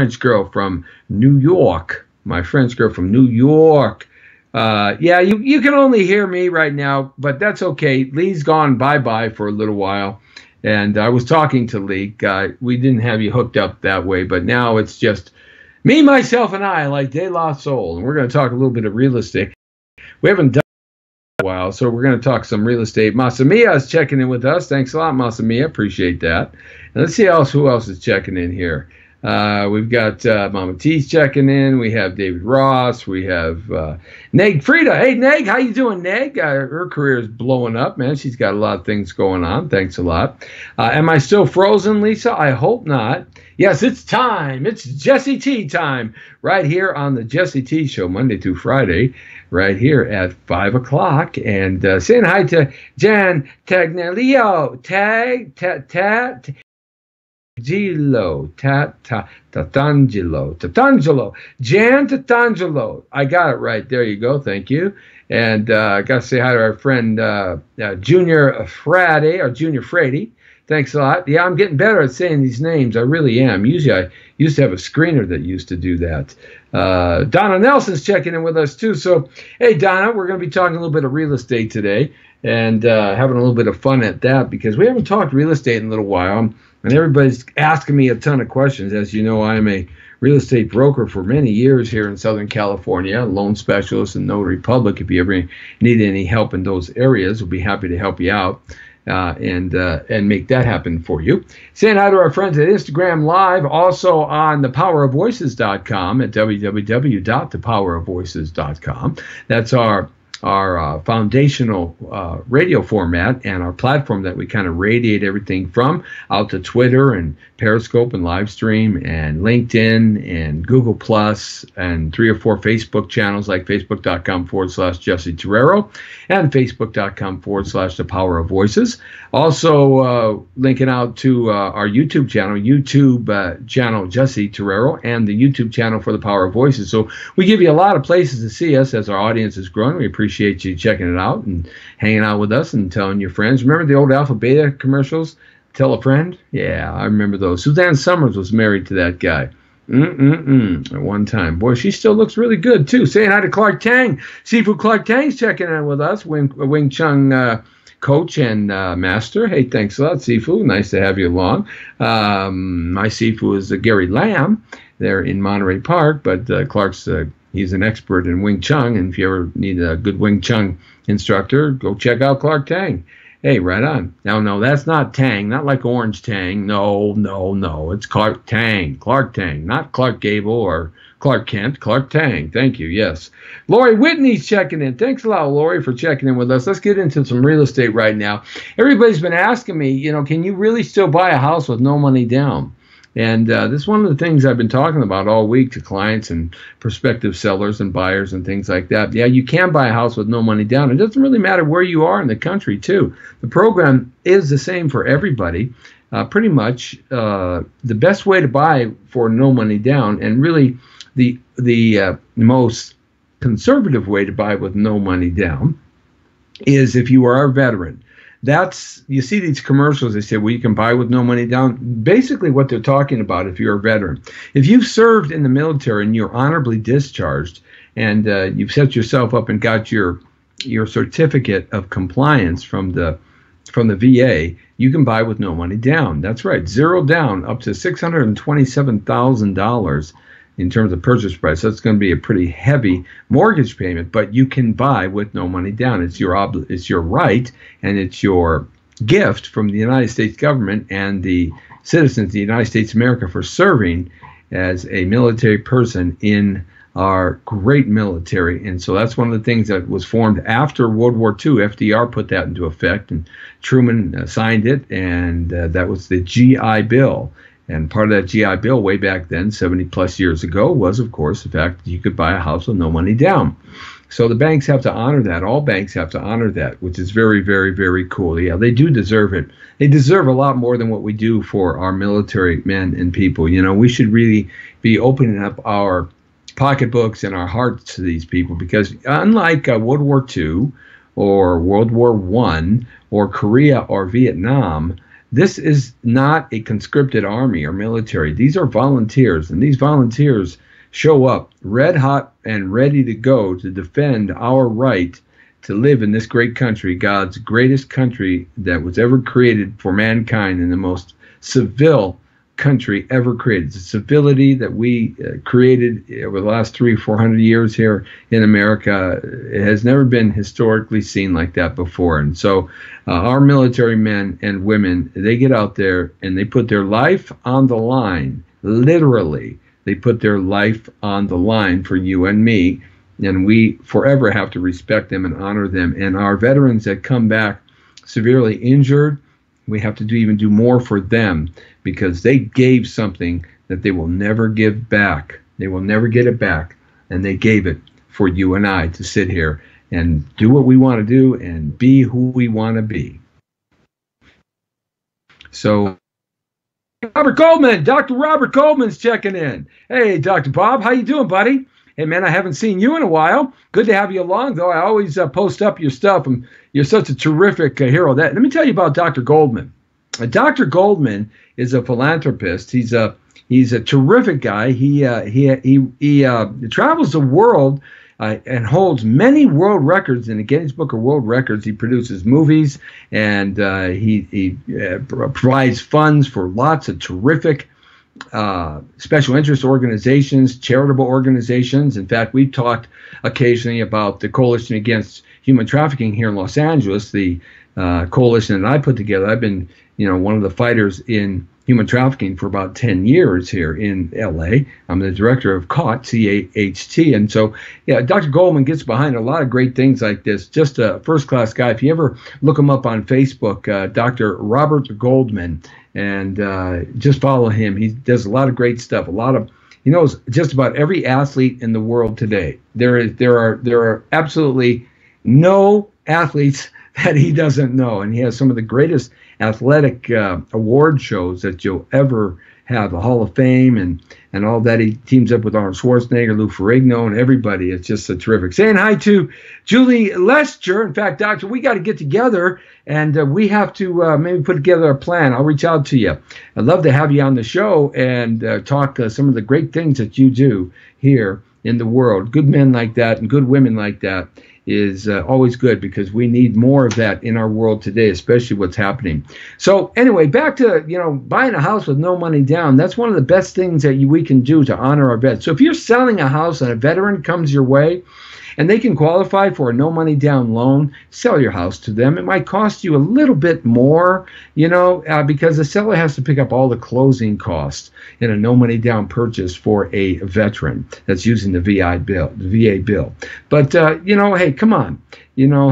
French girl from New York. My French girl from New York. Yeah, you can only hear me right now, but that's okay. Lee's gone bye-bye for a little while. And I was talking to Lee. We didn't have you hooked up that way, but now it's just me, myself, and I, like De La Soul. And we're going to talk a little bit of real estate. We haven't done it in a while, so we're going to talk some real estate. Masamia is checking in with us. Thanks a lot, Masamia. Appreciate that. And let's see who else is checking in here. We've got Mama T's checking in. We have David Ross. We have Neg Frida. Hey, Neg, how you doing, Neg? Her career is blowing up, man. She's got a lot of things going on. Thanks a lot. Am I still frozen, Lisa? I hope not. Yes, it's time. It's Jesse T time right here on the Jesse T Show, Monday through Friday, right here at 5 o'clock. And saying hi to Jan Tagnelio. Tatangelo, Jan Tatangelo. I got it right. There you go. Thank you. And I got to say hi to our friend Junior Frady. Thanks a lot. Yeah, I'm getting better at saying these names. I really am. Usually I used to have a screener that used to do that. Donna Nelson's checking in with us too. So, hey, Donna, we're going to be talking a little bit of real estate today and having a little bit of fun at that because we haven't talked real estate in a little while. And everybody's asking me a ton of questions. As you know, I'm a real estate broker for many years here in Southern California, loan specialist and notary public. If you ever need any help in those areas, we'll be happy to help you out and make that happen for you. Saying hi to our friends at Instagram Live, also on thepowerofvoices.com at www.thepowerofvoices.com. That's our foundational radio format and our platform that we kind of radiate everything from out to Twitter and Periscope and Livestream and LinkedIn and Google Plus and 3 or 4 Facebook channels like facebook.com/Jesse Torrero and facebook.com/The Power of Voices. Also linking out to our YouTube channel, Jesse Torrero, and the YouTube channel for The Power of Voices. So we give you a lot of places to see us as our audience is growing. We appreciate you checking it out and hanging out with us and telling your friends. Remember the old Alpha Beta commercials? Tell a friend? Yeah, I remember those. Suzanne Summers was married to that guy. At one time. Boy, she still looks really good, too. Saying hi to Clark Tang. Sifu Clark Tang's checking in with us. Wing Chun coach and master. Hey, thanks a lot, Sifu. Nice to have you along. My Sifu is Gary Lamb there in Monterey Park, but Clark's he's an expert in Wing Chun, and if you ever need a good Wing Chun instructor, go check out Clark Tang. Hey, right on. Now, no, that's not Tang, not like Orange Tang. No. It's Clark Tang. Clark Tang, not Clark Gable or Clark Kent. Clark Tang. Thank you. Yes. Lori Whitney's checking in. Thanks a lot, Lori, for checking in with us. Let's get into some real estate right now. Everybody's been asking me, can you really still buy a house with no money down? And this is one of the things I've been talking about all week to clients and prospective sellers and buyers and things like that. Yeah, you can buy a house with no money down. It doesn't really matter where you are in the country, too. The program is the same for everybody. Pretty much the best way to buy for no money down, and really the most conservative way to buy with no money down, is if you are a veteran. You see these commercials, they say, well, you can buy with no money down. Basically what they're talking about, if you're a veteran, if you've served in the military and you're honorably discharged and you've set yourself up and got your certificate of compliance from the VA, you can buy with no money down. That's right, zero down, up to $627,000 in terms of purchase price. That's going to be a pretty heavy mortgage payment, but you can buy with no money down. It's your right, and it's your gift from the United States government and the citizens of the United States of America for serving as a military person in our great military. And so that's one of the things that was formed after World War II. FDR put that into effect, and Truman signed it, and that was the GI Bill. And part of that GI Bill way back then, 70 plus years ago, was, of course, the fact that you could buy a house with no money down. So the banks have to honor that. All banks have to honor that, which is very, very, very cool. Yeah, they do deserve it. They deserve a lot more than what we do for our military men and people. We should really be opening up our pocketbooks and our hearts to these people, because unlike World War II or World War I or Korea or Vietnam, This is not a conscripted army or military. These are volunteers, and these volunteers show up red hot and ready to go to defend our right to live in this great country, God's greatest country that was ever created for mankind, and the most civil country ever created. It's a civility that we created over the last 300-400 years here in America. It has never been historically seen like that before. And so our military men and women, they get out there and they put their life on the line. Literally, they put their life on the line for you and me. And we forever have to respect them and honor them. And our veterans that come back severely injured, we have to even do more for them, because they gave something that they will never give back. They will never get it back. And they gave it for you and I to sit here and do what we want to do and be who we want to be. So, Robert Goldman, Dr. Robert Goldman's checking in. Hey, Dr. Bob, how you doing, buddy? Hey, man, I haven't seen you in a while. Good to have you along, though. I always post up your stuff, and you're such a terrific hero. Let me tell you about Dr. Goldman. Dr. Goldman is a philanthropist. He's a terrific guy. He travels the world and holds many world records in the Guinness Book of World Records. He produces movies, and he provides funds for lots of terrific special interest organizations, charitable organizations. In fact, we've talked occasionally about the Coalition Against Human Trafficking here in Los Angeles, the coalition that I put together. I've been, one of the fighters in human trafficking for about 10 years here in LA. I'm the director of CAHT, C-A-H-T. And so, yeah, Dr. Goldman gets behind a lot of great things like this. Just a first-class guy. If you ever look him up on Facebook, Dr. Robert Goldman, and just follow him. He does a lot of great stuff. He knows just about every athlete in the world today. There are absolutely no athletes that he doesn't know, and he has some of the greatest athletic award shows that you'll ever have, the Hall of Fame and all that. He teams up with Arnold Schwarzenegger, Lou Ferrigno, and everybody. It's just terrific. Saying hi to Julie Lester. In fact, Doctor, we got to get together, and we have to maybe put together a plan. I'll reach out to you. I'd love to have you on the show and talk some of the great things that you do here in the world. Good men like that and good women like that is always good, because we need more of that in our world today, especially what's happening. So anyway, back to, buying a house with no money down. That's one of the best things that we can do to honor our vets. So if you're selling a house and a veteran comes your way and they can qualify for a no money down loan, sell your house to them. It might cost you a little bit more, because the seller has to pick up all the closing costs in a no money down purchase for a veteran that's using the VA bill. But, hey, come on,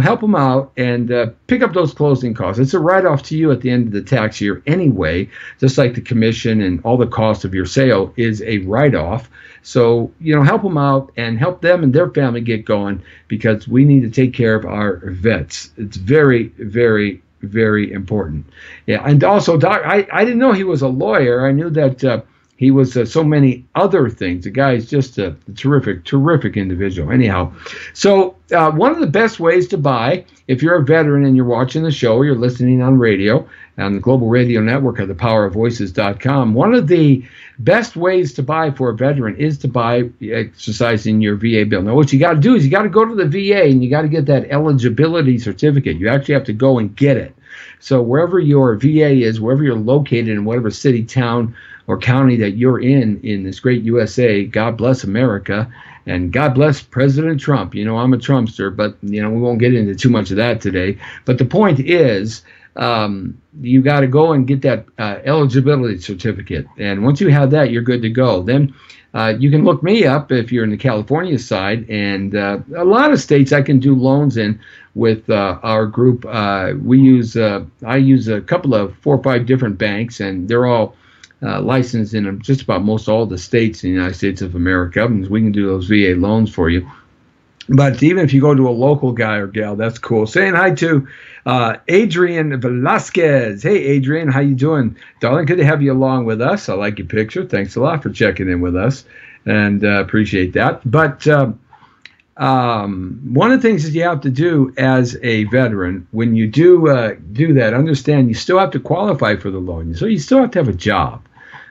help them out and pick up those closing costs. It's a write-off to you at the end of the tax year anyway, just like the commission and all the cost of your sale is a write-off. So, help them out and help them and their family get going, because we need to take care of our vets. It's very, very, very important. Yeah, and also, Doc, I didn't know he was a lawyer. I knew that he was so many other things. The guy is just a terrific, terrific individual. Anyhow, so one of the best ways to buy, if you're a veteran and you're watching the show or you're listening on radio, on the Global Radio Network at thepowerofvoices.com, one of the best ways to buy for a veteran is to buy exercising your VA bill. Now, what you got to do is you got to go to the VA and you got to get that eligibility certificate. You actually have to go and get it. So wherever your VA is, wherever you're located in whatever city, town, or county that you're in this great USA, God bless America, and God bless President Trump. I'm a Trumpster, but, we won't get into too much of that today. But the point is, you got to go and get that eligibility certificate. And once you have that, you're good to go. Then you can look me up if you're in the California side. And a lot of states I can do loans in with our group. I use a couple of 4 or 5 different banks, and they're all licensed in just about most all the states in the United States of America. And we can do those VA loans for you. But even if you go to a local guy or gal, that's cool. Saying hi to Adrian Velasquez. Hey, Adrian, how you doing? Darling, good to have you along with us. I like your picture. Thanks a lot for checking in with us, and appreciate that. But One of the things that you have to do as a veteran, when you do that, understand you still have to qualify for the loan. So you still have to have a job.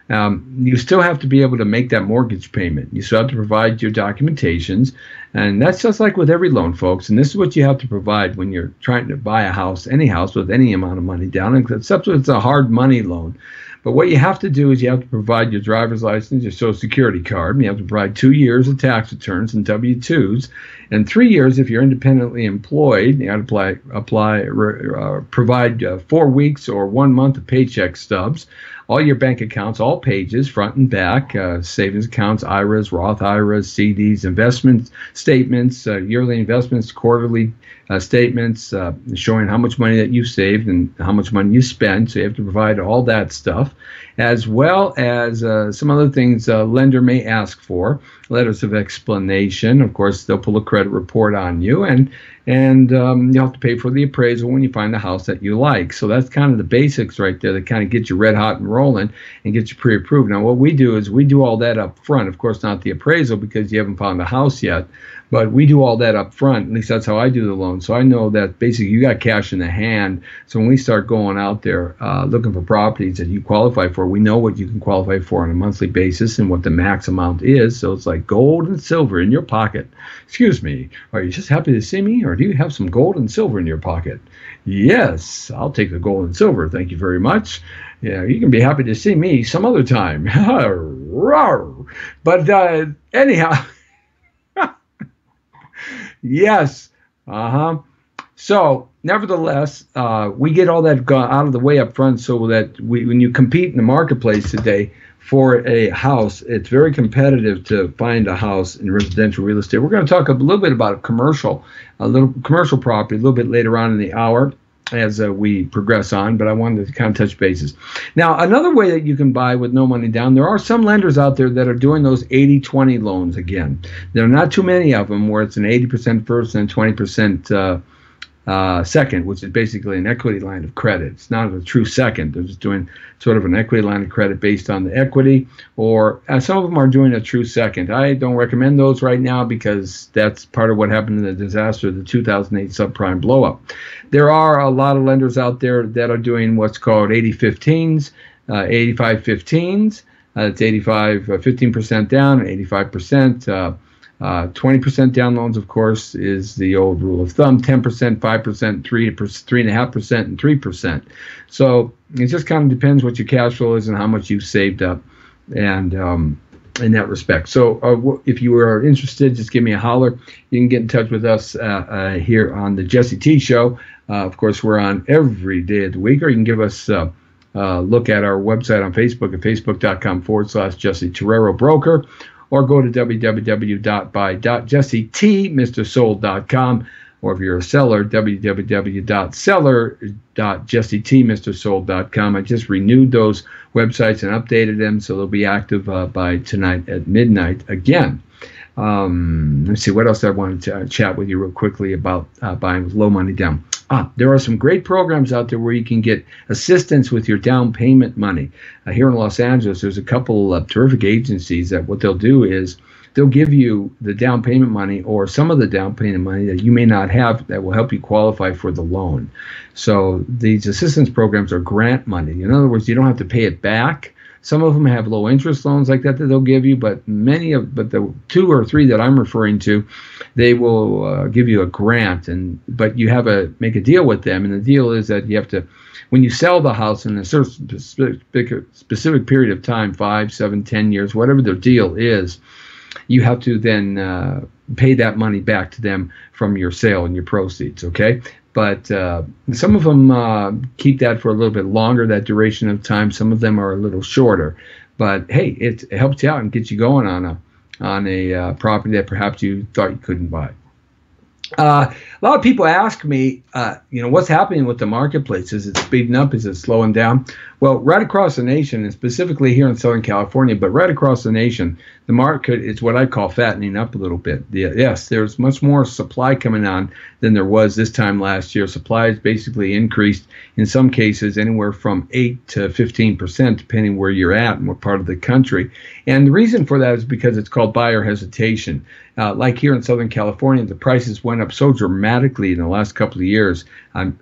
You still have to be able to make that mortgage payment. You still have to provide your documentations. And that's just like with every loan, folks. And this is what you have to provide when you're trying to buy a house, any house with any amount of money down, except if it's a hard money loan. But what you have to do is you have to provide your driver's license, your social security card, and you have to provide 2 years of tax returns and W-2s, and 3 years if you're independently employed. You have to provide 4 weeks or 1 month of paycheck stubs, all your bank accounts, all pages, front and back, savings accounts, IRAs, Roth IRAs, CDs, investment statements, yearly investments, quarterly statements showing how much money that you saved and how much money you spend. So you have to provide all that stuff, as well as some other things a lender may ask for. Letters of explanation. Of course, they'll pull a credit report on you, and you'll have to pay for the appraisal when you find a house that you like. So that's kind of the basics right there that kind of get you red hot and rolling and get you pre-approved. Now, what we do is we do all that up front. Of course, not the appraisal because you haven't found a house yet, but we do all that up front. At least that's how I do the loan. So I know that basically you got cash in the hand. So when we start going out there looking for properties that you qualify for, we know what you can qualify for on a monthly basis and what the max amount is. So it's like gold and silver in your pocket. Excuse me, are you just happy to see me, or do you have some gold and silver in your pocket? Yes, I'll take the gold and silver. Thank you very much. Yeah, you can be happy to see me some other time. But anyhow, yes. So, nevertheless, we get all that out of the way up front so that when you compete in the marketplace today for a house, it's very competitive to find a house in residential real estate. We're going to talk a little bit about a little commercial property a little bit later on in the hour as we progress on, but I wanted to kind of touch bases. Now, another way that you can buy with no money down, there are some lenders out there that are doing those 80-20 loans again. There are not too many of them where it's an 80% first and 20% second, which is basically an equity line of credit. It's not a true second. They're just doing sort of an equity line of credit based on the equity, or some of them are doing a true second. I don't recommend those right now because that's part of what happened in the disaster, the 2008 subprime blowup. There are a lot of lenders out there that are doing what's called 80-15s, 85-15s. It's 15% down, 85%. 20% down loans, of course, is the old rule of thumb. 10%, 5%, 3.5%, and 3%. So it just kind of depends what your cash flow is and how much you've saved up, and in that respect. So if you are interested, just give me a holler. You can get in touch with us here on the Jesse T Show. Of course, we're on every day of the week, or you can give us a look at our website on Facebook at facebook.com/Jesse Torrero Broker. Or go to www.buy.jessetmistersold.com, or if you're a seller, www.seller.jessetmistersold.com. I just renewed those websites and updated them, so they'll be active by tonight at midnight again. Let's see, what else I wanted to chat with you real quickly about buying with low money down. There are some great programs out there where you can get assistance with your down payment money. Here in Los Angeles, there's a couple of terrific agencies that what they'll do is they'll give you the down payment money or some of the down payment money that you may not have that will help you qualify for the loan. So these assistance programs are grant money. In other words, you don't have to pay it back. Some of them have low interest loans like that they'll give you, but the 2 or 3 that I'm referring to, they will give you a grant, but you have to make a deal with them, and the deal is that you have to, when you sell the house in a certain specific period of time, 5, 7, 10 years, whatever the deal is, you have to then pay that money back to them from your sale and your proceeds, okay? But some of them keep that for a little bit longer, that duration of time. Some of them are a little shorter. But hey, it helps you out and gets you going on a property that perhaps you thought you couldn't buy. A lot of people ask me, what's happening with the marketplace? Is it speeding up? Is it slowing down? Well, right across the nation, and specifically here in Southern California, but right across the nation, the market is what I call fattening up a little bit. Yes, there's much more supply coming on than there was this time last year. Supply has basically increased, in some cases, anywhere from 8 to 15%, depending where you're at and what part of the country. And the reason for that is because it's called buyer hesitation. like here in Southern California, the prices went up so dramatically in the last couple of years.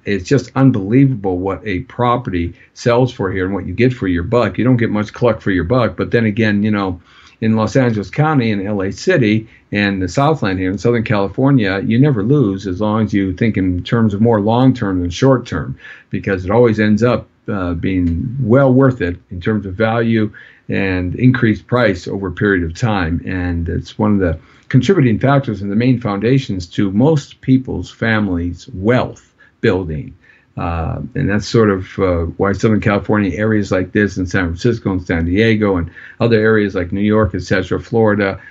It's just unbelievable what a property sells for here and what you get for your buck. You don't get much cluck for your buck, but then again, you know, in Los Angeles County and LA City and the Southland here in Southern California, you never lose as long as you think in terms of more long-term than short-term, because it always ends up being well worth it in terms of value and increased price over a period of time. And it's one of the contributing factors and the main foundations to most people's families' wealth building. And that's sort of why Southern California, areas like this in San Francisco and San Diego and other areas like New York, etc., Florida,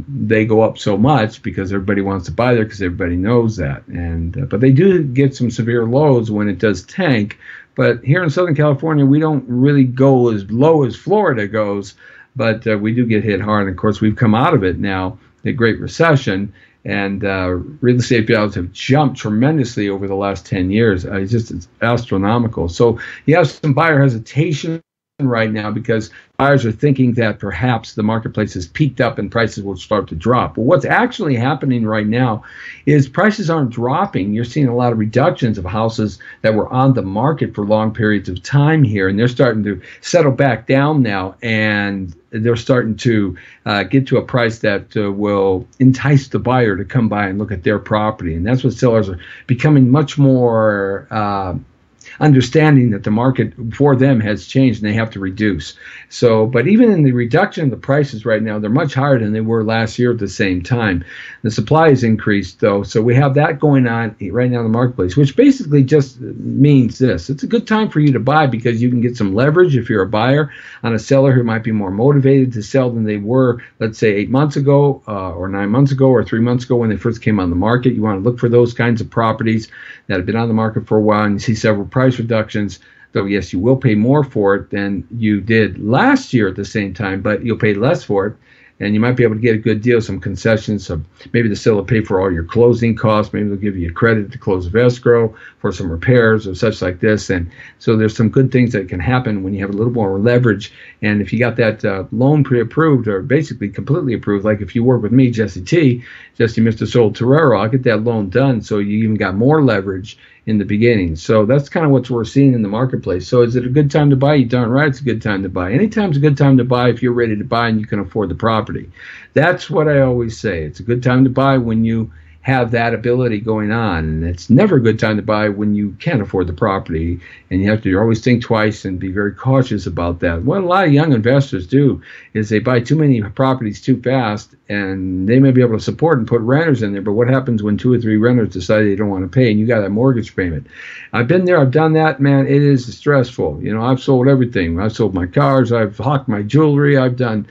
they go up so much because everybody wants to buy there because everybody knows that. And but they do get some severe lows when it does tank. But here in Southern California, we don't really go as low as Florida goes, but we do get hit hard. And of course, we've come out of it now, the Great Recession. And real estate values have jumped tremendously over the last 10 years. It's astronomical. So you have some buyer hesitation right now because buyers are thinking that perhaps the marketplace has peaked up and prices will start to drop. But what's actually happening right now is prices aren't dropping. You're seeing a lot of reductions of houses that were on the market for long periods of time here, and they're starting to settle back down now, and they're starting to get to a price that will entice the buyer to come by and look at their property. And that's what sellers are becoming much more understanding that the market for them has changed and they have to reduce. So, but even in the reduction of the prices right now, they're much higher than they were last year at the same time. The supply has increased though, so we have that going on right now in the marketplace, which basically just means this: it's a good time for you to buy because you can get some leverage if you're a buyer on a seller who might be more motivated to sell than they were, let's say 8 months ago or 9 months ago or 3 months ago when they first came on the market. You want to look for those kinds of properties that have been on the market for a while, and you see several price reductions. Though yes, you will pay more for it than you did last year at the same time, but you'll pay less for it, and you might be able to get a good deal, some concessions. So maybe the seller will pay for all your closing costs. Maybe they'll give you a credit to close of escrow for some repairs or such like this. And so there's some good things that can happen when you have a little more leverage. And if you got that loan pre-approved or basically completely approved, like if you work with me, Jesse Mr. Sold Torrero, I'll get that loan done. So you even got more leverage in the beginning. So that's kind of what we're seeing in the marketplace. So is it a good time to buy? You're darn right, it's a good time to buy. Anytime's a good time to buy if you're ready to buy and you can afford the property. That's what I always say. It's a good time to buy when you have that ability going on, and it's never a good time to buy when you can't afford the property, and you have to always think twice and be very cautious about that. What a lot of young investors do is they buy too many properties too fast, and they may be able to support and put renters in there, but what happens when 2 or 3 renters decide they don't want to pay and you got a mortgage payment? I've been there, I've done that, man. It is stressful. You know, I've sold everything. I've sold my cars, I've hawked my jewelry, I've done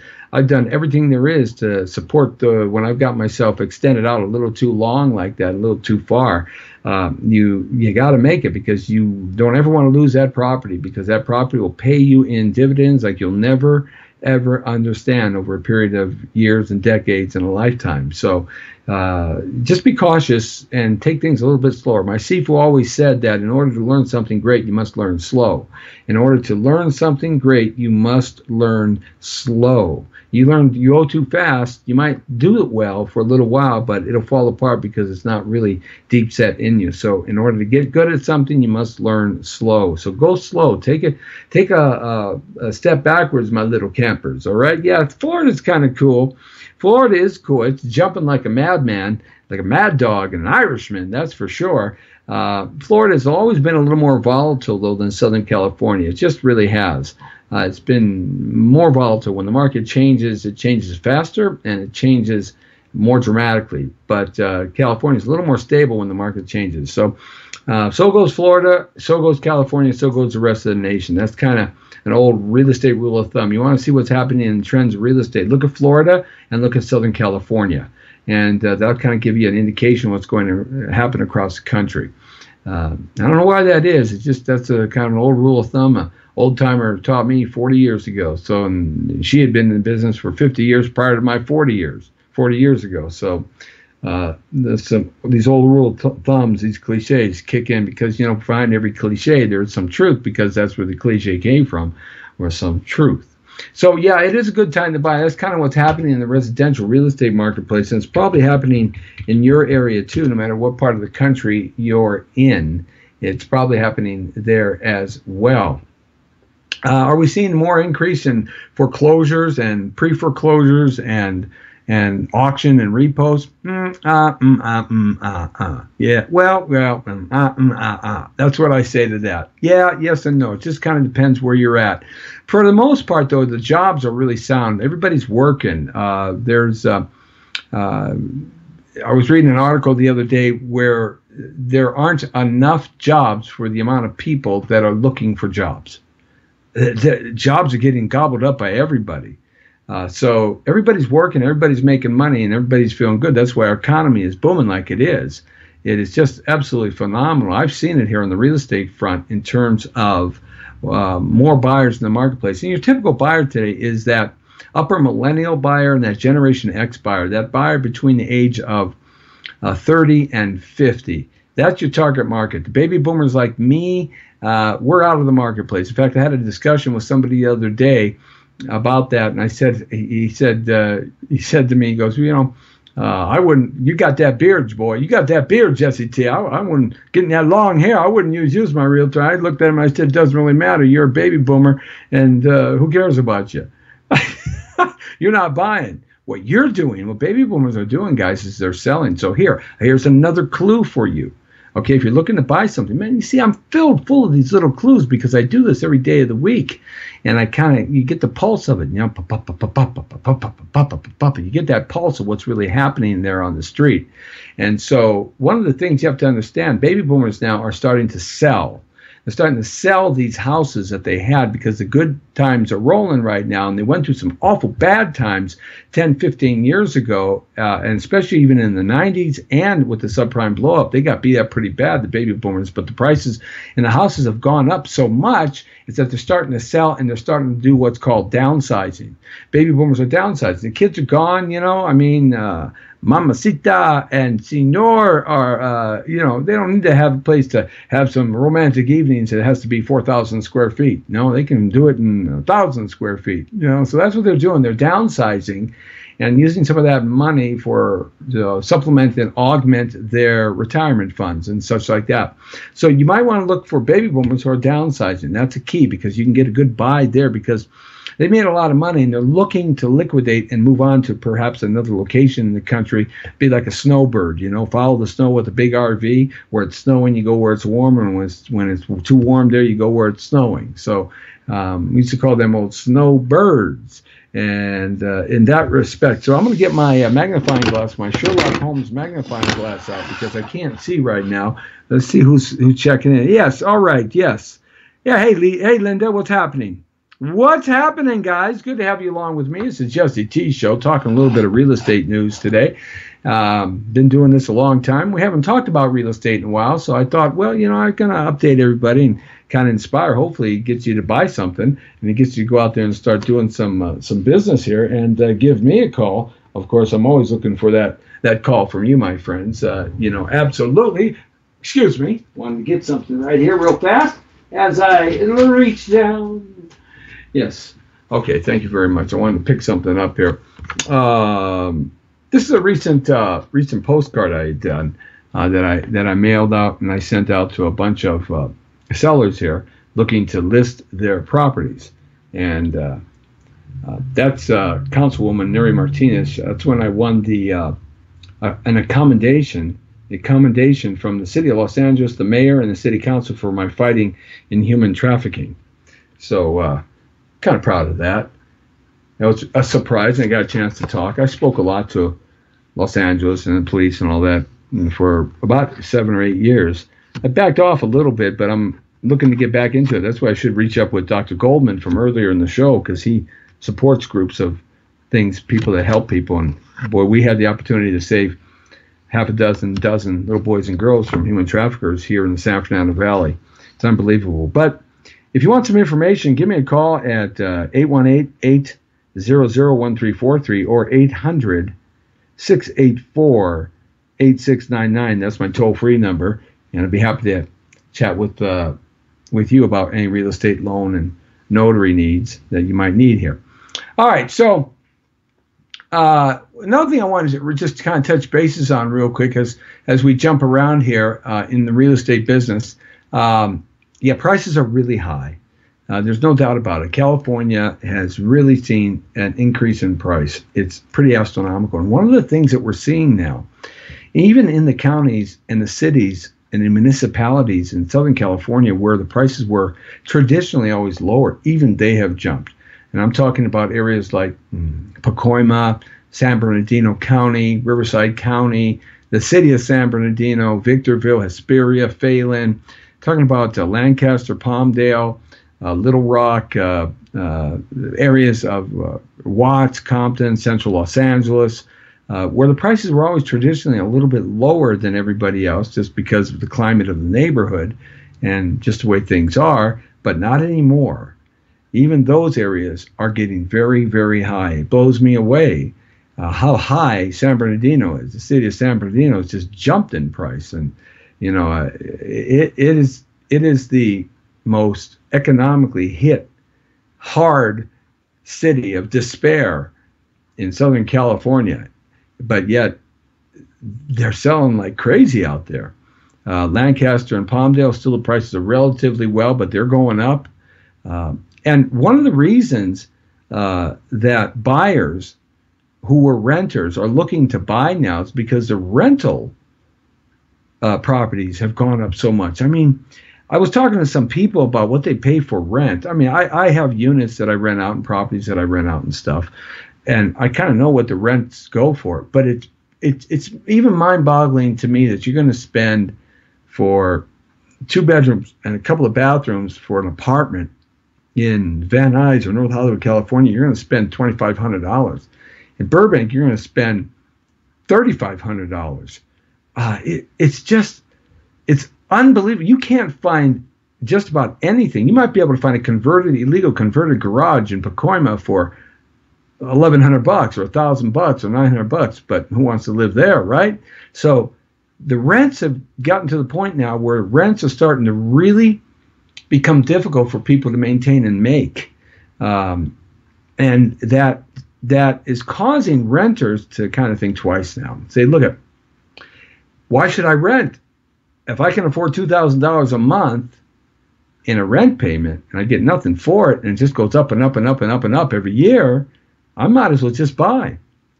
everything there is to support when I've got myself extended out a little too long like that, a little too far. You got to make it because you don't ever want to lose that property, because that property will pay you in dividends like you'll never ever understand over a period of years and decades and a lifetime. So just be cautious and take things a little bit slower. My Sifu always said that in order to learn something great, you must learn slow. In order to learn something great, you must learn slow. You go too fast, you might do it well for a little while, but it'll fall apart because it's not really deep set in you. So in order to get good at something, you must learn slow. So go slow. Take a step backwards, my little campers. All right. Yeah, Florida's kind of cool. Florida is cool. It's jumping like a madman, like a mad dog and an Irishman, that's for sure. Florida has always been a little more volatile, though, than Southern California. It just really has. It's been more volatile. When the market changes, it changes faster and it changes more dramatically. But California is a little more stable when the market changes. So goes Florida, so goes California, so goes the rest of the nation. That's kind of an old real estate rule of thumb. You want to see what's happening in trends of real estate, look at Florida and look at Southern California. And that'll kind of give you an indication of what's going to happen across the country. I don't know why that is. It's just that's a kind of an old rule of thumb. An old timer taught me 40 years ago. So and she had been in business for 50 years prior to my 40 years ago. So these old rule of thumbs, these cliches kick in because, behind every cliche there's some truth, because that's where the cliche came from, or some truth. So yeah, it is a good time to buy. That's kind of what's happening in the residential real estate marketplace, and it's probably happening in your area too. No matter what part of the country you're in, it's probably happening there as well. Are we seeing more increase in foreclosures and pre-foreclosures and auction and repos? Yeah, that's what I say to that. Yeah, yes and no. It just kind of depends where you're at. For the most part, though, the jobs are really sound. Everybody's working. I was reading an article the other day where there aren't enough jobs for the amount of people that are looking for jobs. The jobs are getting gobbled up by everybody. So everybody's working, everybody's making money, and everybody's feeling good. That's why our economy is booming like it is. It is just absolutely phenomenal. I've seen it here on the real estate front in terms of more buyers in the marketplace. And your typical buyer today is that upper millennial buyer and that Generation X buyer, that buyer between the age of 30 and 50. That's your target market. The baby boomers like me, we're out of the marketplace. In fact, I had a discussion with somebody the other day about that, and he said to me, he goes, I wouldn't. You got that beard, boy. You got that beard, Jesse T. I wouldn't getting that long hair. I wouldn't use you as my realtor. I looked at him. I said, it doesn't really matter. You're a baby boomer, and who cares about you? You're not buying. What you're doing, what baby boomers are doing, guys, is they're selling. So here's another clue for you. Okay, if you're looking to buy something, man, you see, I'm full of these little clues because I do this every day of the week, and you get the pulse of it, you get that pulse of what's really happening there on the street. And so one of the things you have to understand, baby boomers now are starting to sell. They're starting to sell these houses that they had because the good times are rolling right now, and they went through some awful bad times 10, 15 years ago, and especially even in the 90s and with the subprime blow-up, they got beat up pretty bad, the baby boomers, but the prices in the houses have gone up so much is that they're starting to sell, and they're starting to do what's called downsizing. Baby boomers are downsizing. The kids are gone, Mamacita and Senor are, they don't need to have a place to have some romantic evenings. It has to be 4,000 square feet. No, they can do it in 1,000 square feet. So that's what they're doing. They're downsizing and using some of that money for supplement and augment their retirement funds and such like that. So you might want to look for baby boomers who are downsizing. That's a key because you can get a good buy there because they made a lot of money, and they're looking to liquidate and move on to perhaps another location in the country, be like a snowbird, follow the snow with a big RV. Where it's snowing, you go where it's warmer, and when it's too warm there, you go where it's snowing. So we used to call them old snowbirds, and in that respect. So I'm going to get my magnifying glass, my Sherlock Holmes magnifying glass out because I can't see right now. Let's see who's checking in. Yes, all right, yes. Yeah, hey, Linda, what's happening? What's happening, guys? Good to have you along with me. It's the Jesse T Show, talking a little bit of real estate news today. Been doing this a long time. We haven't talked about real estate in a while, so I thought, well, I'm going to update everybody and kind of inspire. Hopefully, it gets you to buy something, and it gets you to go out there and start doing some business here and give me a call. Of course, I'm always looking for that call from you, my friends. Absolutely. Excuse me. Wanted to get something right here real fast as I reach down. Yes. Okay. Thank you very much. I wanted to pick something up here. This is a recent postcard I had done that I mailed out and I sent out to a bunch of sellers here looking to list their properties. And that's Councilwoman Neri Martinez. That's when I won a commendation from the city of Los Angeles, the mayor, and the city council for my fighting in human trafficking. So kind of proud of that. It was a surprise, and I got a chance to talk. I spoke a lot to Los Angeles and the police and all that for about 7 or 8 years. I backed off a little bit, but I'm looking to get back into it. That's why I should reach up with Dr. Goldman from earlier in the show, because he supports groups of people that help people. And boy, we had the opportunity to save half a dozen little boys and girls from human traffickers here in the San Fernando Valley. It's unbelievable. But if you want some information, give me a call at 818-800-1343 or 800-684-8699. That's my toll-free number, and I'd be happy to chat with you about any real estate loan and notary needs that you might need here. All right, so another thing I wanted to just kind of touch bases on real quick as we jump around here in the real estate business. Yeah, prices are really high. There's no doubt about it. California has really seen an increase in price. It's pretty astronomical. And one of the things that we're seeing now, even in the counties and the cities and the municipalities in Southern California where the prices were traditionally always lower, even they have jumped. And I'm talking about areas like Pacoima, San Bernardino County, Riverside County, the city of San Bernardino, Victorville, Hesperia, Phelan, talking about Lancaster, Palmdale, Little Rock, areas of Watts, Compton, Central Los Angeles, where the prices were always traditionally a little bit lower than everybody else just because of the climate of the neighborhood and just the way things are, but not anymore. Even those areas are getting very, very high. It blows me away how high San Bernardino is. The city of San Bernardino has just jumped in price, and it is the most economically hit, hard city of despair in Southern California, but yet they're selling like crazy out there. Lancaster and Palmdale, still the prices are relatively well, but they're going up. And one of the reasons that buyers who were renters are looking to buy now is because the rental properties have gone up so much. I mean, I was talking to some people about what they pay for rent. I mean, I have units that I rent out and properties that I rent out and stuff, and I kind of know what the rents go for. But it's even mind-boggling to me that you're going to spend for 2 bedrooms and a couple of bathrooms for an apartment in Van Nuys or North Hollywood, California. You're going to spend $2,500. In Burbank, you're going to spend $3,500. It's unbelievable. You can't find just about anything. You might be able to find a illegal converted garage in Pacoima for $1,100 or $1,000 or $900, but who wants to live there, right? So the rents have gotten to the point now where rents are starting to really become difficult for people to maintain and make, and that is causing renters to kind of think twice now. Say, look, why should I rent? If I can afford $2,000 a month in a rent payment and I get nothing for it and it just goes up and up and up and up and up every year, I might as well just buy,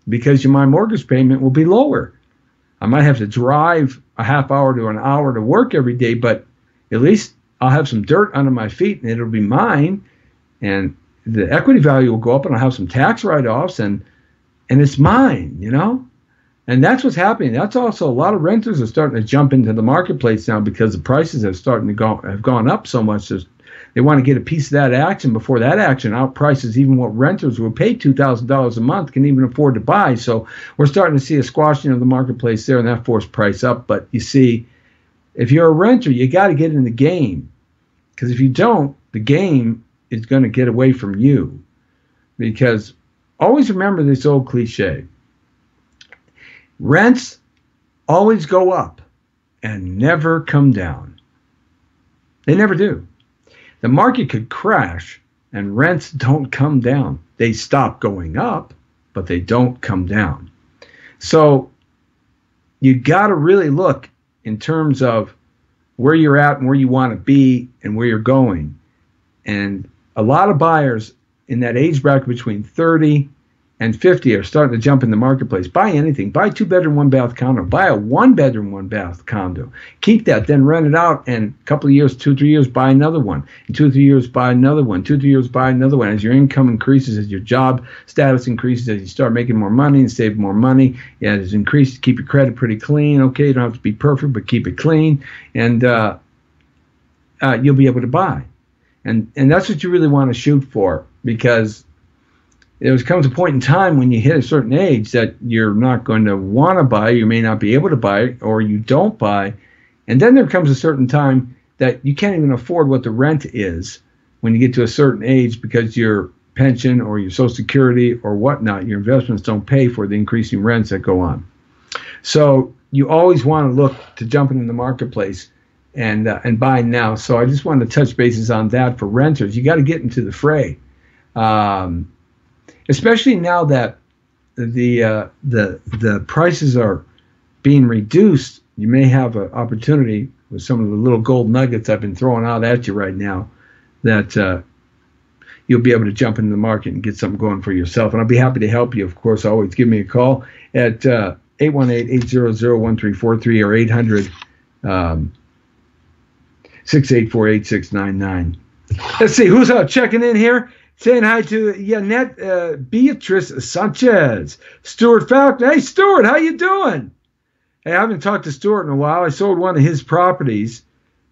because my mortgage payment will be lower. I might have to drive a half hour to an hour to work every day, but at least I'll have some dirt under my feet and it'll be mine, and the equity value will go up and I'll have some tax write-offs and it's mine, And that's what's happening. That's also a lot of renters are starting to jump into the marketplace now because the prices have gone up so much. They want to get a piece of that action before that action outprices even what renters who pay $2,000 a month can even afford to buy. So we're starting to see a squashing of the marketplace there, and that forced price up. But you see, if you're a renter, you got to get in the game, because if you don't, the game is going to get away from you. Because always remember this old cliche. Rents always go up and never come down. They never do. The market could crash and rents don't come down. They stop going up, but they don't come down. So you got to really look in terms of where you're at and where you want to be and where you're going. And a lot of buyers in that age bracket between 30 and 50 are starting to jump in the marketplace. Buy anything. Buy a 2-bedroom, 1-bath condo. Buy a 1-bedroom, 1-bath condo. Keep that, then rent it out, and a couple of years, 2-3 years, buy another one. In 2-3 years, buy another one. 2-3 years, buy another one. As your income increases, as your job status increases, as you start making more money and save more money, as it increases, keep your credit pretty clean. Okay, you don't have to be perfect, but keep it clean, and you'll be able to buy. And that's what you really want to shoot for, because there comes a point in time when you hit a certain age that you're not going to want to buy, you may not be able to buy, or you don't buy. And then there comes a certain time that you can't even afford what the rent is when you get to a certain age, because your pension or your Social Security or whatnot, your investments don't pay for the increasing rents that go on. So you always want to look to jump into the marketplace and buy now. So I just wanted to touch bases on that for renters. You got to get into the fray. especially now that the prices are being reduced. You may have an opportunity with some of the little gold nuggets I've been throwing out at you right now, that you'll be able to jump into the market and get something going for yourself. And I'll be happy to help you. Of course, always give me a call at 818-800-1343 or 800-684-8699. Let's see, who's checking in here? Saying hi to Yanet Beatrice Sanchez. Stuart Falcon. Hey, Stuart, how you doing? Hey, I haven't talked to Stuart in a while. I sold one of his properties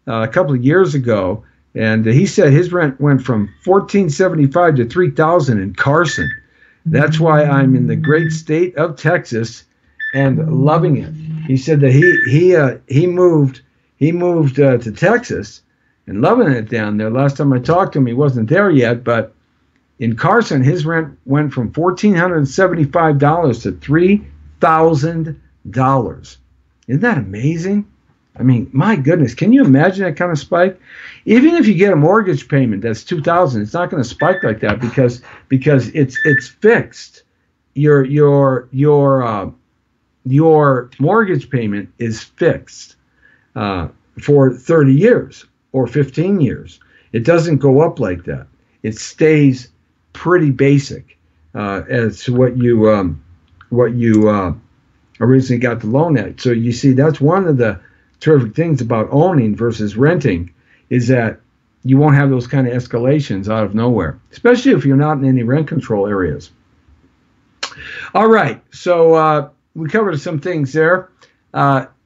a couple of years ago, and he said his rent went from $1,475 to $3,000 in Carson. That's why I'm in the great state of Texas and loving it. He said that he moved to Texas and loving it down there. Last time I talked to him, he wasn't there yet, but in Carson, his rent went from $1,475 to $3,000. Isn't that amazing? I mean, my goodness, can you imagine that kind of spike? Even if you get a mortgage payment that's $2,000, it's not going to spike like that because it's fixed. Your mortgage payment is fixed for 30 years or 15 years. It doesn't go up like that. It stays pretty basic as to what you originally got the loan at. So you see, that's one of the terrific things about owning versus renting, is that you won't have those kind of escalations out of nowhere, especially if you're not in any rent control areas. All right, so we covered some things there.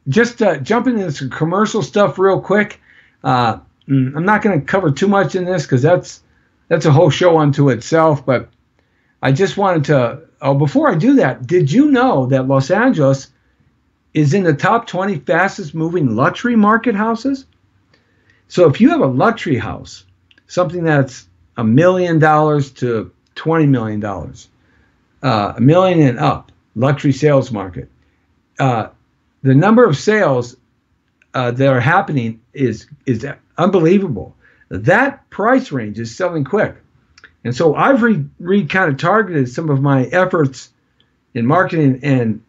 Just jumping into some commercial stuff real quick. I'm not going to cover too much in this because that's a whole show unto itself, but I just wanted to, before I do that, did you know that Los Angeles is in the top 20 fastest moving luxury market houses? So if you have a luxury house, something that's $1 million to $20 million, $1 million and up, luxury sales market, the number of sales that are happening is unbelievable. That price range is selling quick. And so I've kind of targeted some of my efforts in marketing and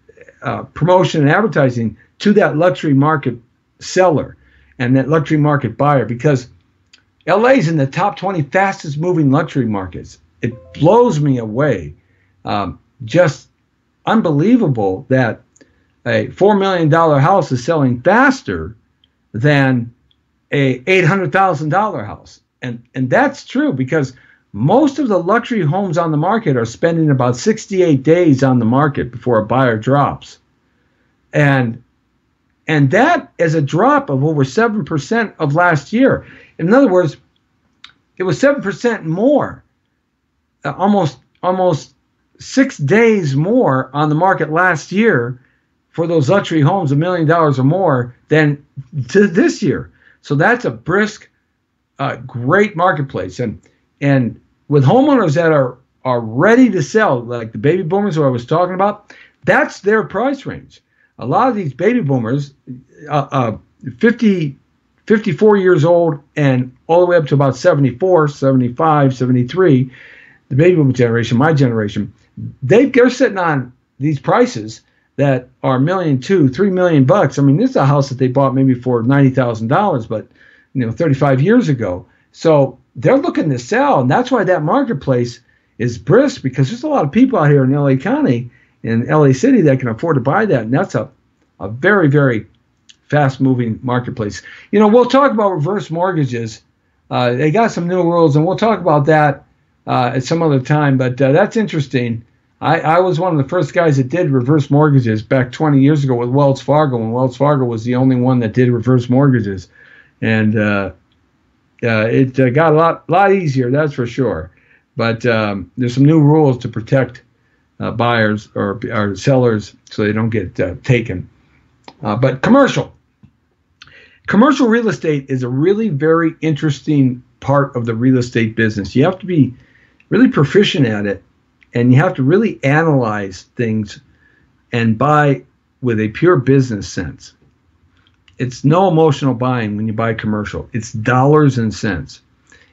promotion and advertising to that luxury market seller and that luxury market buyer, because LA is in the top 20 fastest moving luxury markets. It blows me away. Just unbelievable that a $4 million house is selling faster than a $800,000 house. And that's true, because most of the luxury homes on the market are spending about 68 days on the market before a buyer drops. And that is a drop of over 7% of last year. In other words, it was 7% more, almost 6 days more on the market last year for those luxury homes, $1 million or more, than to this year. So that's a brisk, great marketplace. And with homeowners that are ready to sell, like the baby boomers who I was talking about, that's their price range. A lot of these baby boomers, 54 years old and all the way up to about 74, 75, 73, the baby boomer generation, my generation, they're sitting on these prices that are $1 million, $2 million, $3 million bucks. I mean, this is a house that they bought maybe for $90,000, but 35 years ago. So they're looking to sell, and that's why that marketplace is brisk, because there's a lot of people out here in LA County, in LA City, that can afford to buy that, and that's a very, very fast-moving marketplace. We'll talk about reverse mortgages. They got some new rules, and we'll talk about that at some other time, but that's interesting. I was one of the first guys that did reverse mortgages back 20 years ago with Wells Fargo, when Wells Fargo was the only one that did reverse mortgages. And it got a lot easier, that's for sure. But there's some new rules to protect buyers or sellers so they don't get taken. But commercial real estate is a really very interesting part of the real estate business. You have to be really proficient at it, and you have to really analyze things and buy with a pure business sense. It's no emotional buying when you buy commercial. It's dollars and cents,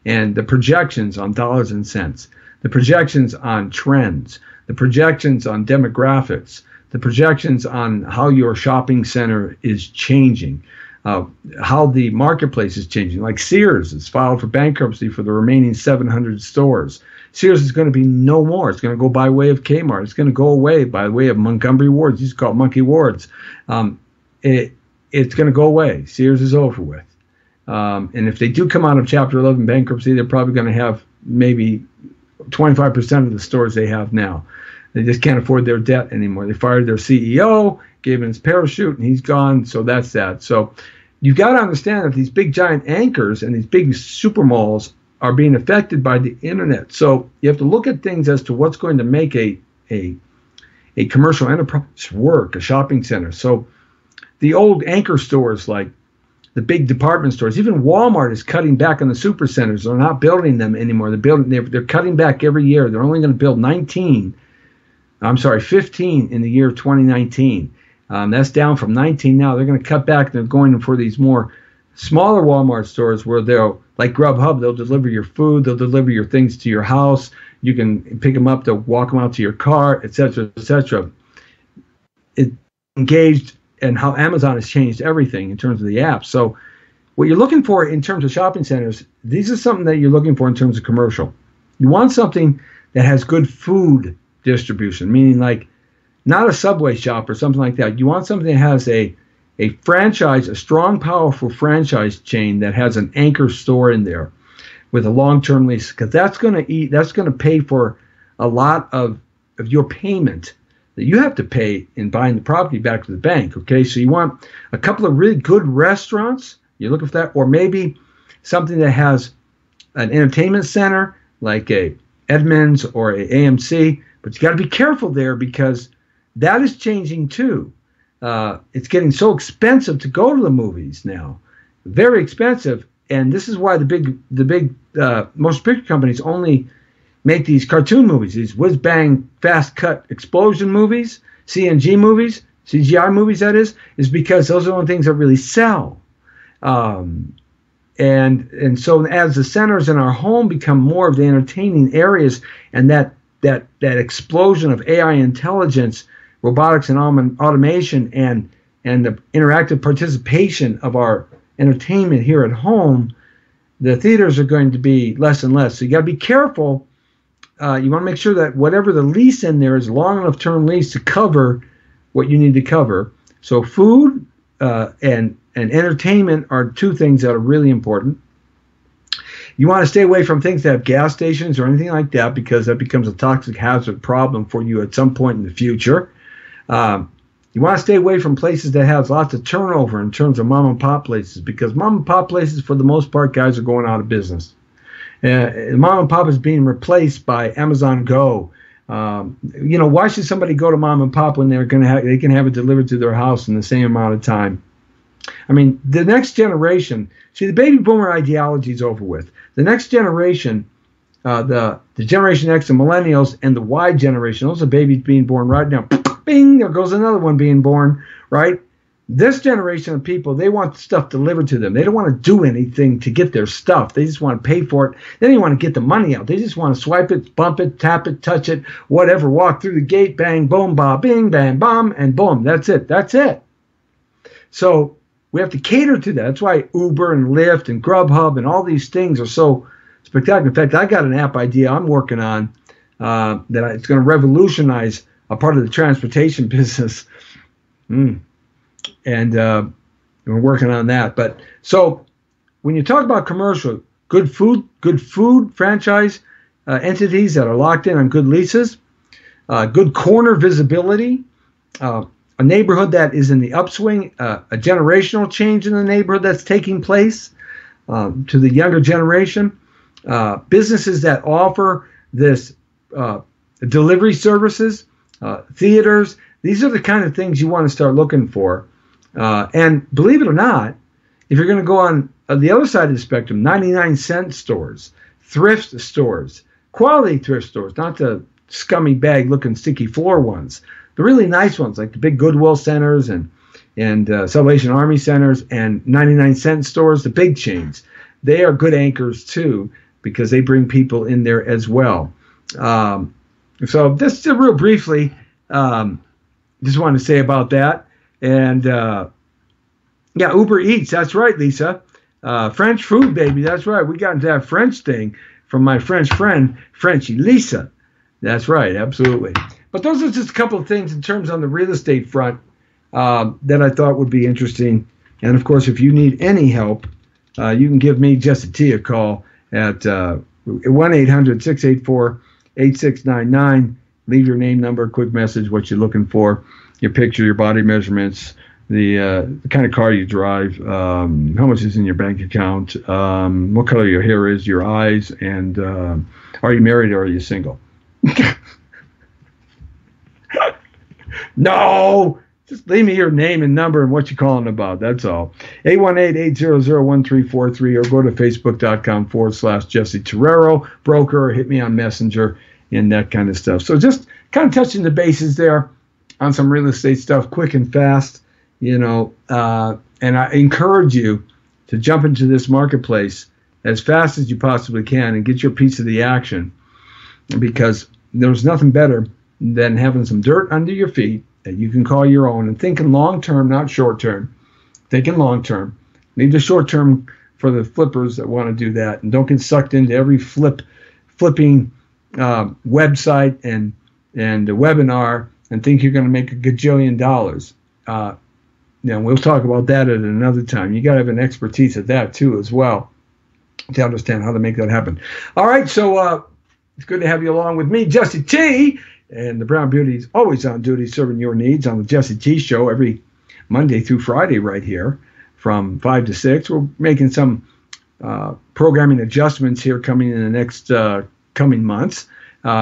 and the projections on dollars and cents. the projections on trends, the projections on demographics, the projections on how your shopping center is changing, how the marketplace is changing. Like Sears has filed for bankruptcy for the remaining 700 stores. Sears is going to be no more. It's going to go by way of Kmart. It's going to go away by way of Montgomery Wards. Used to call it Monkey Wards. It's going to go away. Sears is over with. And if they do come out of Chapter 11 bankruptcy, they're probably going to have maybe 25% of the stores they have now. They just can't afford their debt anymore. They fired their CEO, gave him his parachute, and he's gone. So that's that. So you've got to understand that these big giant anchors and these big super malls are being affected by the internet. So you have to look at things as to what's going to make a commercial enterprise work, a shopping center. So the old anchor stores, like the big department stores, even Walmart is cutting back on the super centers. They're not building them anymore. They're cutting back every year. They're only going to build 15 in the year of 2019. That's down from 19 now. They're going to cut back. They're going for these more smaller Walmart stores where they'll, like Grubhub, they'll deliver your food, they'll deliver your things to your house. You can pick them up, they'll walk them out to your car, etc., etc. It engaged in how Amazon has changed everything in terms of the app. So what you're looking for in terms of shopping centers, these are something that you're looking for in terms of commercial. You want something that has good food distribution, meaning like not a Subway shop or something like that. You want something that has a franchise, a strong, powerful franchise chain that has an anchor store in there with a long-term lease, because that's going to pay for a lot of your payment that you have to pay in buying the property back to the bank. Okay, so you want a couple of really good restaurants. You're looking for that, or maybe something that has an entertainment center like a Edmunds or a AMC. But you got to be careful there because that is changing too. It's getting so expensive to go to the movies now, very expensive, and this is why the big motion picture companies only make these cartoon movies, these whiz bang fast cut explosion movies, CNG movies, CGI movies. That is because those are the only things that really sell. And so as the centers in our home become more of the entertaining areas, and that explosion of AI intelligence, robotics and automation, and the interactive participation of our entertainment here at home, the theaters are going to be less and less. So you got to be careful. You want to make sure that whatever the lease in there is long enough term lease to cover what you need to cover. So food and entertainment are two things that are really important. You want to stay away from things that have gas stations or anything like that, because that becomes a toxic hazard problem for you at some point in the future. You want to stay away from places that have lots of turnover in terms of mom and pop places, because mom and pop places, for the most part, guys, are going out of business. Mom and pop is being replaced by Amazon Go. Why should somebody go to mom and pop when they can have it delivered to their house in the same amount of time? I mean, the next generation, see, the baby boomer ideology is over with. The next generation, the Generation X, the millennials, and the Y generation, those are babies being born right now. Bing, there goes another one being born, right? This generation of people, they want stuff delivered to them. They don't want to do anything to get their stuff. They just want to pay for it. They don't want to get the money out. They just want to swipe it, bump it, tap it, touch it, whatever, walk through the gate, bang, boom, ba, bing, bang, bomb, and boom. That's it. That's it. So we have to cater to that. That's why Uber and Lyft and Grubhub and all these things are so spectacular. In fact, I got an app idea I'm working on it's going to revolutionize a part of the transportation business. And we're working on that. But so when you talk about commercial, good food franchise entities that are locked in on good leases, good corner visibility, a neighborhood that is in the upswing, a generational change in the neighborhood that's taking place to the younger generation, businesses that offer this delivery services, theaters. These are the kind of things you want to start looking for. And believe it or not, if you're going to go on the other side of the spectrum, 99-cent stores, thrift stores, quality thrift stores, not the scummy bag looking sticky floor ones, the really nice ones like the big Goodwill centers and Salvation Army centers and 99-cent stores, the big chains. They are good anchors too, because they bring people in there as well. So just real briefly, just wanted to say about that. And yeah, Uber Eats. That's right, Lisa. French food, baby. That's right. We got into that French thing from my French friend, Frenchy Lisa. That's right. Absolutely. But those are just a couple of things in terms on the real estate front that I thought would be interesting. And of course, if you need any help, you can give me, Jesse T, a call at 1-800-684-8699. Leave your name, number, quick message, what you're looking for, your picture, your body measurements, the kind of car you drive, how much is in your bank account, what color your hair is, your eyes, and are you married or are you single? No! Just leave me your name and number and what you're calling about. That's all. 818-800-1343 or go to facebook.com/Jesse Torrero, broker, or hit me on Messenger and that kind of stuff. So just kind of touching the bases there on some real estate stuff, quick and fast, and I encourage you to jump into this marketplace as fast as you possibly can and get your piece of the action, because there's nothing better than having some dirt under your feet that you can call your own and thinking long-term, not short-term. Thinking long-term. Leave the short-term for the flippers that want to do that, and don't get sucked into every flipping website and a webinar and think you're going to make a gajillion dollars. We'll talk about that at another time. You got to have an expertise at that too as well to understand how to make that happen. All right, so it's good to have you along with me, Jesse T. And the Brown Beauty is always on duty serving your needs on the Jesse T Show every Monday through Friday right here from 5 to 6. We're making some programming adjustments here coming in the next coming months,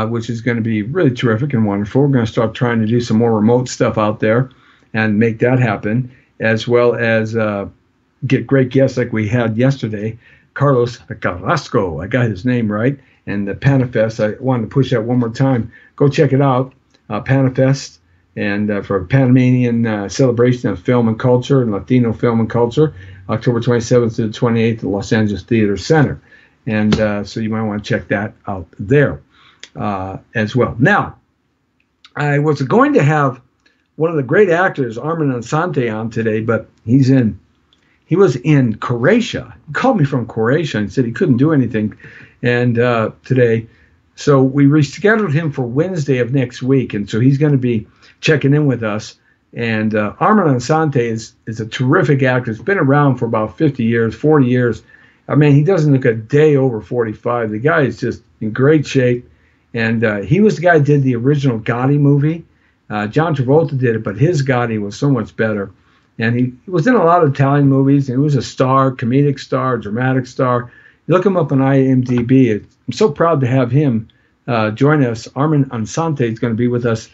which is going to be really terrific and wonderful. We're going to start trying to do some more remote stuff out there and make that happen, as well as get great guests like we had yesterday, Carlos Carrasco. I got his name right. And the Panafest, I wanted to push that one more time. Go check it out, Panafest, and for a Panamanian celebration of film and culture and Latino film and culture, October 27th to the 28th at the Los Angeles Theater Center. And so you might want to check that out there as well. Now, I was going to have one of the great actors, Armin Ansante, on today, but he was in Croatia. He called me from Croatia and said he couldn't do anything today. So we rescheduled him for Wednesday of next week, and so he's going to be checking in with us. And Armin Ansante is a terrific actor. He's been around for about 50 years, 40 years. I mean, he doesn't look a day over 45. The guy is just in great shape. And he was the guy who did the original Gotti movie. John Travolta did it, but his Gotti was so much better. And he was in a lot of Italian movies, and he was a star, comedic star, dramatic star. You look him up on IMDb. I'm so proud to have him join us. Armin Ansante is going to be with us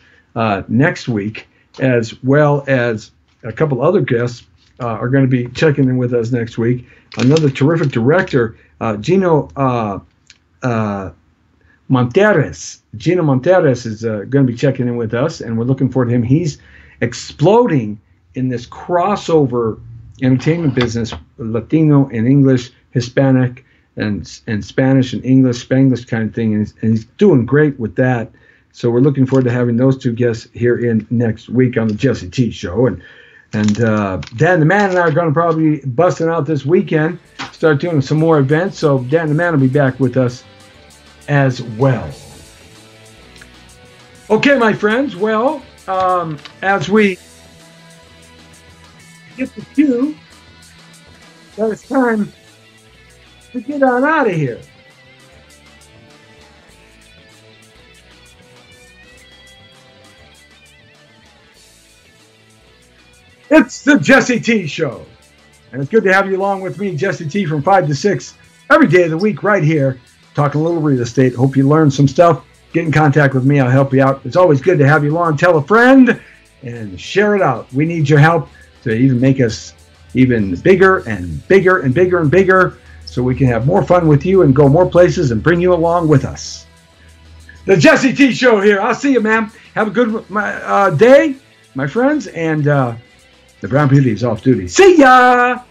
next week, as well as a couple other guests are going to be checking in with us next week. Another terrific director, Gino Monteres. Gino Monteres is going to be checking in with us, and we're looking forward to him. He's exploding in this crossover entertainment business, Latino and English, Hispanic and Spanish and English, Spanglish kind of thing, and he's doing great with that. So we're looking forward to having those two guests here in next week on the Jesse T Show. And Dan the Man and I are going to probably be busting out this weekend, start doing some more events. So Dan the Man will be back with us as well. Okay, my friends. Well, as we get the cue that it's time to get on out of here. It's the Jesse T Show. And it's good to have you along with me, Jesse T, from 5 to 6 every day of the week right here, talking a little real estate. Hope you learned some stuff. Get in contact with me. I'll help you out. It's always good to have you along. Tell a friend and share it out. We need your help to even make us even bigger and bigger and bigger and bigger, so we can have more fun with you and go more places and bring you along with us. The Jesse T Show here. I'll see you, man. Have a good day, my friends. And the Brown Beauty is off duty. See ya!